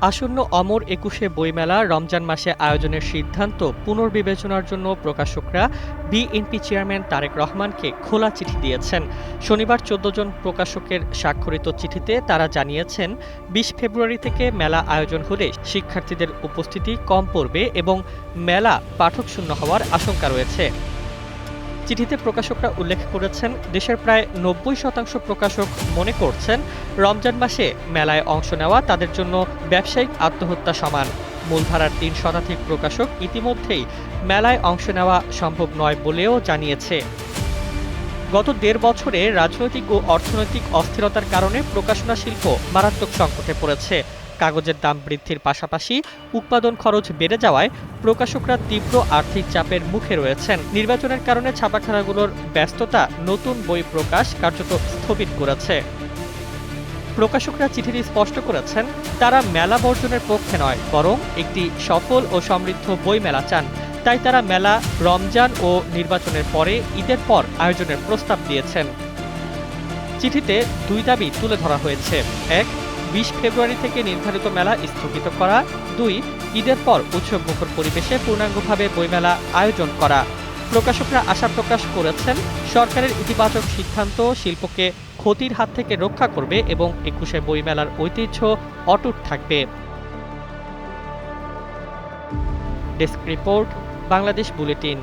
আসন্ন অমর একুশে বইমেলা রমজান মাসে আয়োজনের সিদ্ধান্ত পুনর্বিবেচনার জন্য প্রকাশকরা বিএনপি চেয়ারম্যান তারেক রহমানকে খোলা চিঠি দিয়েছেন। শনিবার ১৪ জন প্রকাশকের স্বাক্ষরিত চিঠিতে তারা জানিয়েছেন, ২০ ফেব্রুয়ারি থেকে মেলা আয়োজন হলে শিক্ষার্থীদের উপস্থিতি কম পড়বে এবং মেলা পাঠকশূন্য হওয়ার আশঙ্কা রয়েছে। চিঠিতে প্রকাশকরা উল্লেখ করেছেন, দেশের প্রায় ৯০% প্রকাশক মনে করছেন রমজান মাসে মেলায় অংশ নেওয়া তাদের জন্য ব্যবসায়িক আত্মহত্যা সমান। মূলধারার ৩ শতাধিক প্রকাশক ইতিমধ্যেই মেলায় অংশ নেওয়া সম্ভব নয় বলেও জানিয়েছে। গত ১.৫ বছরে রাজনৈতিক ও অর্থনৈতিক অস্থিরতার কারণে প্রকাশনা শিল্প মারাত্মক সংকটে পড়েছে। কাগজের দাম বৃদ্ধির পাশাপাশি উৎপাদন খরচ বেড়ে যাওয়ায় প্রকাশকরা তীব্র আর্থিক চাপের মুখে রয়েছেন। নির্বাচনের কারণে ছাপাখানাগুলোর ব্যস্ততা নতুন বই প্রকাশ কার্যত স্থগিত করেছে। প্রকাশকরা চিঠিতে স্পষ্ট করেছেন, তারা মেলা বর্জনের পক্ষে নয়, বরং একটি সফল ও সমৃদ্ধ বই মেলা চান। তাই তারা মেলা রমজান ও নির্বাচনের পরে ঈদের পর আয়োজনের প্রস্তাব দিয়েছেন। চিঠিতে ২ দাবি তুলে ধরা হয়েছে। ১. ২০ ফেব্রুয়ারি থেকে নির্ধারিত মেলা স্থগিত করা। ২. ঈদের পর উৎসবমুখর পরিবেশে পূর্ণাঙ্গভাবে বইমেলা আয়োজন করা। প্রকাশকরা আশা প্রকাশ করেছেন, সরকারের ইতিবাচক সিদ্ধান্ত শিল্পকে ক্ষতির হাত থেকে রক্ষা করবে এবং ২১শে বইমেলার ঐতিহ্য অটুট থাকবে। Desk report, Bangladesh bulletin.